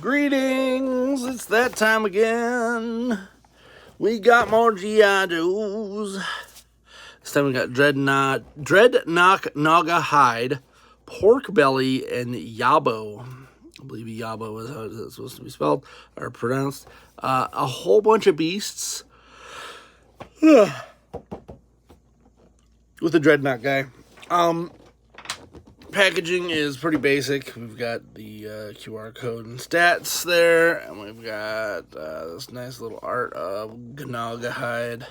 Greetings! It's that time again. We got more G.I. Joes. This time we got Dreadnought, Gnawgahyde, Pork Belly, and Yabo. I believe Yabo is how it's supposed to be spelled or pronounced. A whole bunch of beasts with the Dreadnought guy. Packaging is pretty basic. We've got the QR code and stats there, and we've got this nice little art of Gnawgahyde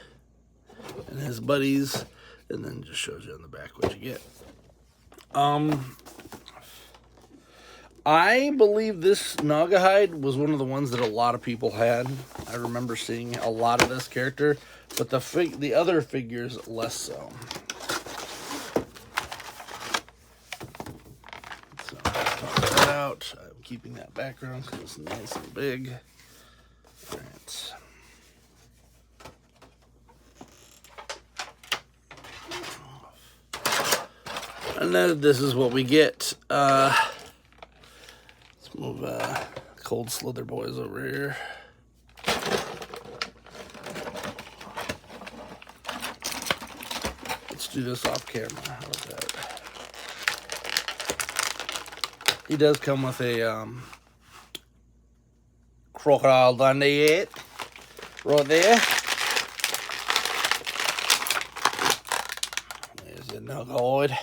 and his buddies, and then just shows you on the back what you get. I believe this Gnawgahyde was one of the ones that a lot of people had. I remember seeing a lot of this character, but the other figures less so. Out. I'm keeping that background because it's nice and big. All right. And then this is what we get. Let's move Cold Slither boys over here. Let's do this off camera. How about that? He does come with a crocodile Dundee right there. There's a Gnawgahyde.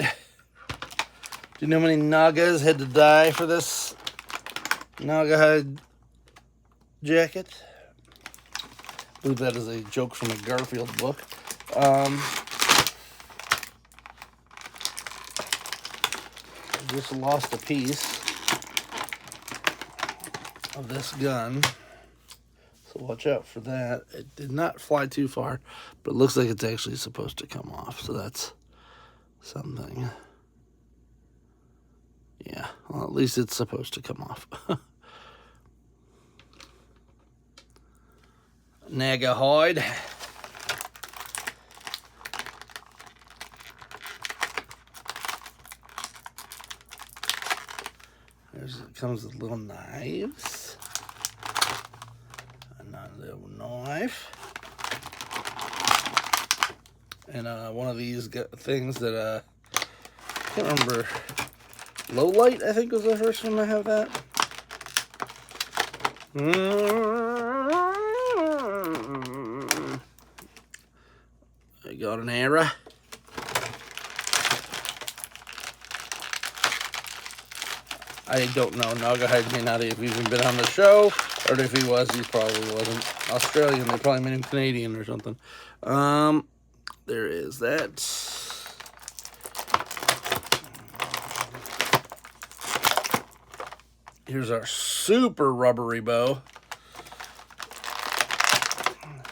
Do you know how many Nagas had to die for this Gnawgahyde jacket? I believe that is a joke from a Garfield book. Just lost a piece of this gun, so watch out for that. It did not fly too far, but it looks like it's actually supposed to come off, so that's something. Yeah, well, at least it's supposed to come off. Gnawgahyde. It comes with little knives. Another little knife. And one of these things that, I can't remember. Low Light, I think, was the first one to have that. I got an arrow. I don't know. Gnawgahyde may not have even been on the show, or if he was, he probably wasn't Australian. They probably made him Canadian or something. There is that. Here's our super rubbery bow.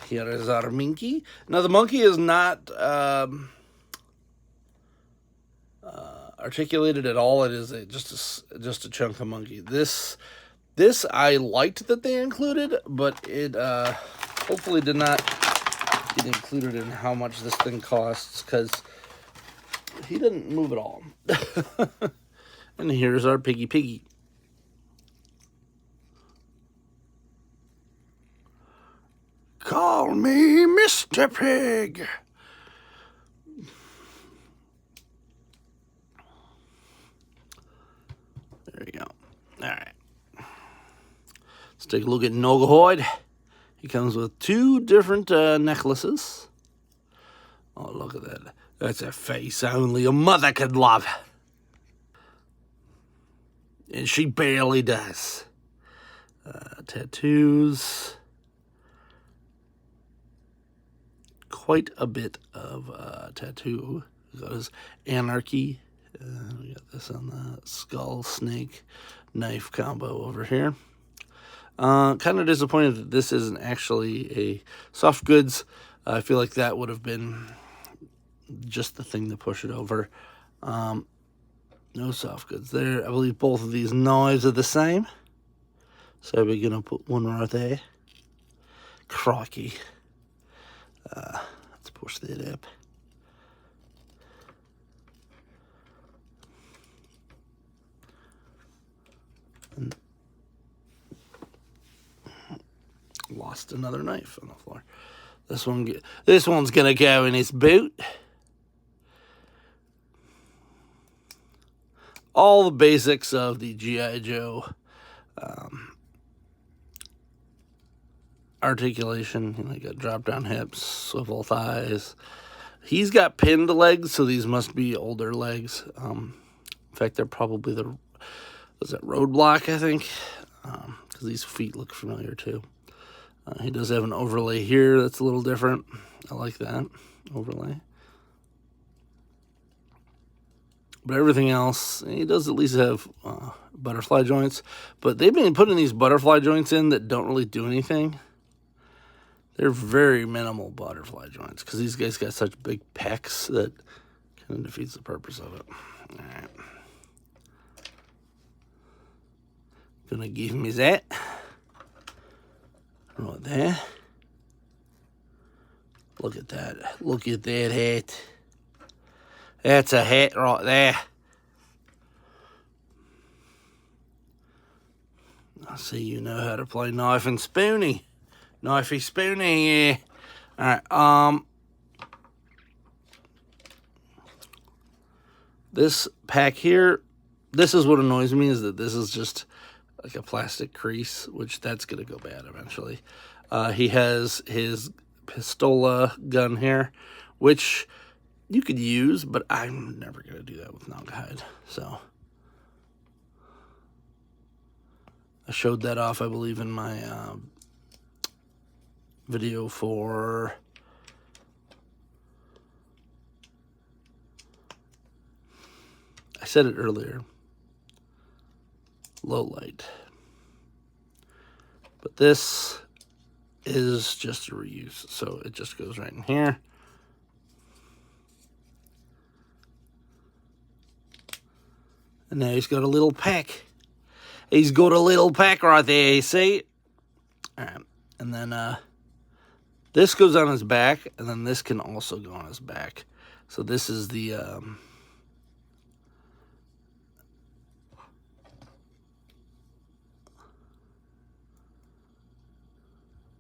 Here is our monkey. Now the monkey is not articulated at all. It is just a chunk of monkey. This I liked that they included, but it hopefully did not get included in how much this thing costs, because he didn't move at all. And here's our piggy. Call me Mr. Pig. There you go. All right. Let's take a look at Gnawgahyde. He comes with two different necklaces. Oh, look at that. That's a face only a mother could love. And she barely does. Tattoos. Quite a bit of tattoo. We got his Anarchy. We got this on the skull snake knife combo over here. Kind of disappointed that this isn't actually a soft goods. I feel like that would have been just the thing to push it over. No soft goods there. I believe both of these knives are the same. So we're going to put one right there. Crikey. Let's push that up. Lost another knife on the floor. This one's gonna go in his boot. All the basics of the G.I. Joe articulation. You got drop down hips, swivel thighs. He's got pinned legs, so these must be older legs. In fact, they're probably was that Roadblock, I think, because these feet look familiar too. He does have an overlay here that's a little different. I like that overlay. But everything else, he does at least have butterfly joints. But they've been putting these butterfly joints in that don't really do anything. They're very minimal butterfly joints because these guys got such big pecs that kind of defeats the purpose of it. All right. Gonna give me that. Right there. Look at that. Look at that hat. That's a hat right there. I see you know how to play knife and spoony. Knifey spoony, yeah. Alright, this pack here, this is what annoys me, is that this is just like a plastic crease, which that's going to go bad eventually. He has his pistola gun here, which you could use, but I'm never going to do that with Gnawgahyde. So I showed that off, I believe, in my video for I said it earlier, low light. But this is just a reuse, so it just goes right in here. And now he's got a little pack. He's got a little pack right there, you see? All right, and then this goes on his back, and then this can also go on his back. So this is the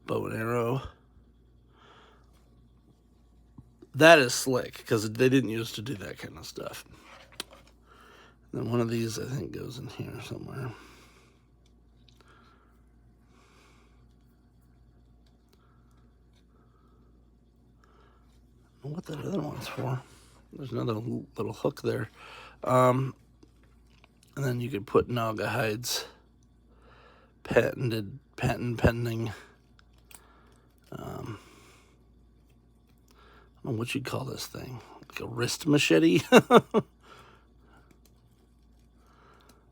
bow and arrow. That is slick, because they didn't used to do that kind of stuff. And then one of these, I think, goes in here somewhere. I don't know what that other one's for. There's another little hook there. And then you could put Gnawgahyde's patent pending. I don't know what you'd call this thing. Like a wrist machete?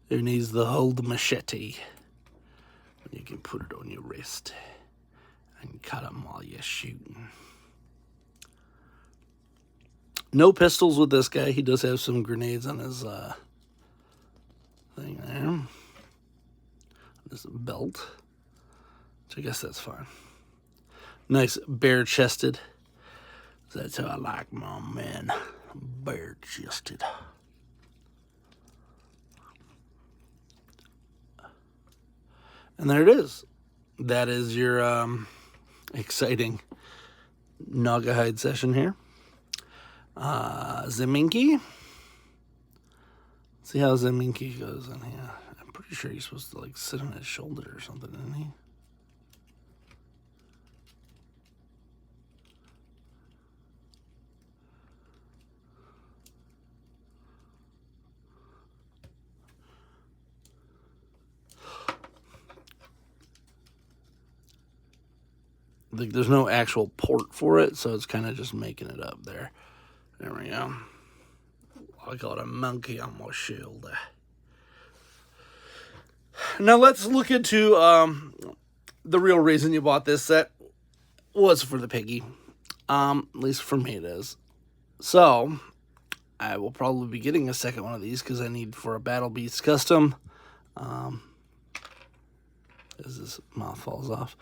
Who needs the hold machete? You can put it on your wrist and cut them while you're shooting. No pistols with this guy. He does have some grenades on his thing there. This belt, which I guess that's fine. Nice bare-chested. That's how I like my men, bare-chested. And there it is. That is your exciting Gnawgahyde session here. Zeminki. See how Zeminki goes in here. I'm pretty sure he's supposed to like sit on his shoulder or something, isn't he? Like, there's no actual port for it, so it's kind of just making it up there. There we go. I got a monkey on my shoulder. Now let's look into the real reason you bought this set was for the piggy. At least for me it is. So I will probably be getting a second one of these because I need for a Battle Beast custom. As this mouth falls off.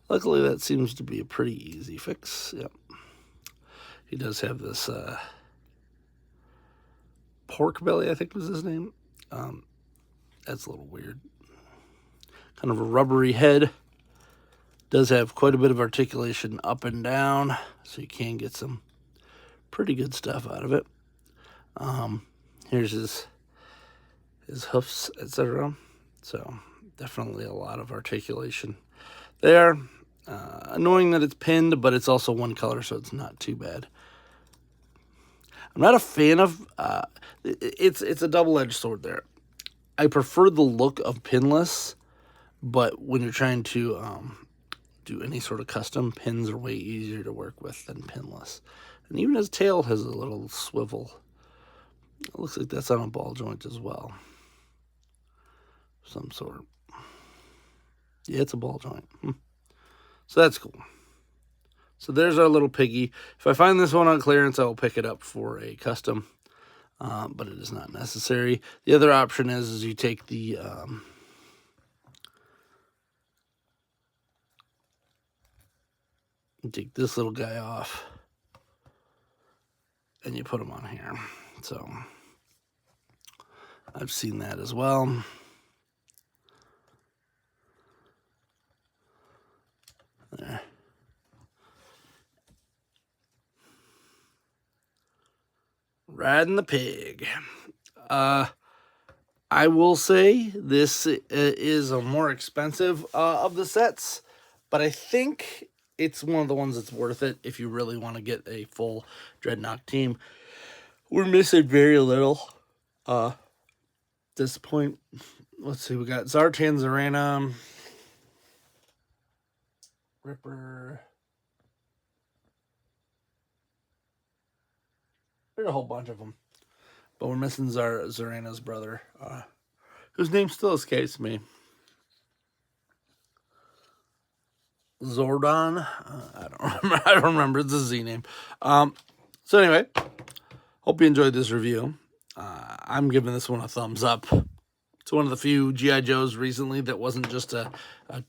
Luckily, that seems to be a pretty easy fix. Yep. He does have this pork belly, I think was his name. That's a little weird. kind of a rubbery head. Does have quite a bit of articulation up and down, so you can get some pretty good stuff out of it. Here's his hoofs, etc. So definitely a lot of articulation there. Annoying that it's pinned, but it's also one color, so it's not too bad. I'm not a fan of, it's a double-edged sword there. I prefer the look of pinless, but when you're trying to do any sort of custom, pins are way easier to work with than pinless. And even his tail has a little swivel. It looks like that's on a ball joint as well. Some sort. Yeah, it's a ball joint. So that's cool. So there's our little piggy. If I find this one on clearance, I will pick it up for a custom, but it is not necessary. The other option is you take the take this little guy off, and you put him on here. So I've seen that as well. There. Riding the pig. I will say this is a more expensive of the sets, but I think it's one of the ones that's worth it if you really want to get a full Dreadnought team. We're missing very little. At this point, let's see, we got Zartan, Zarana, Ripper. There's a whole bunch of them. But we're missing Zarana's brother, whose name still escapes me. Zordon? I don't remember. I don't remember. It's a Z name. So anyway, hope you enjoyed this review. I'm giving this one a thumbs up. It's one of the few G.I. Joes recently that wasn't just a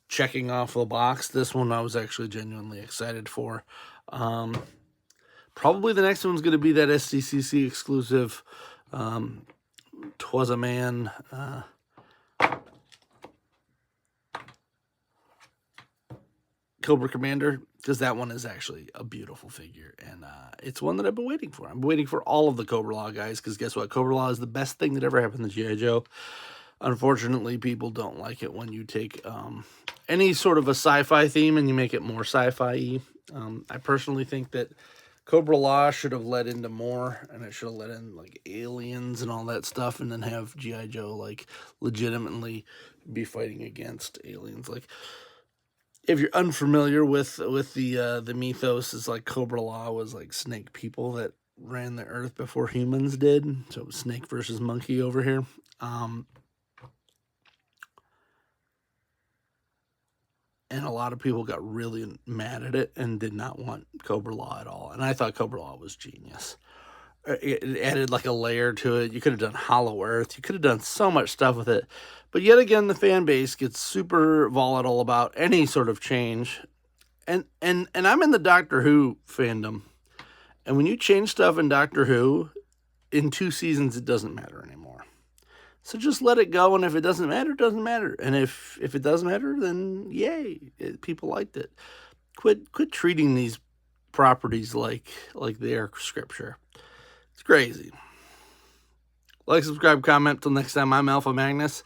checking off the box. This one I was actually genuinely excited for. Probably the next one's going to be that SDCC exclusive Twas a Man Cobra Commander, because that one is actually a beautiful figure, and it's one that I've been waiting for. I'm waiting for all of the Cobra Law guys, because guess what? Cobra Law is the best thing that ever happened to G.I. Joe. Unfortunately, people don't like it when you take any sort of a sci-fi theme and you make it more sci-fi-y. I personally think that Cobra Law should have led into more, and it should have led in like aliens and all that stuff, and then have G.I. Joe like legitimately be fighting against aliens. Like, if you're unfamiliar with the mythos, is like Cobra Law was like snake people that ran the earth before humans did. So it was snake versus monkey over here. And a lot of people got really mad at it and did not want Cobra Law at all. And I thought Cobra Law was genius. It added like a layer to it. You could have done Hollow Earth. You could have done so much stuff with it. But yet again, the fan base gets super volatile about any sort of change. And I'm in the Doctor Who fandom. And when you change stuff in Doctor Who, in 2 seasons, it doesn't matter anymore. So just let it go, and if it doesn't matter, it doesn't matter. And if it does matter, then yay, people liked it. Quit treating these properties like they are scripture. It's crazy. Like, subscribe, comment. Till next time, I'm Alpha Magnus.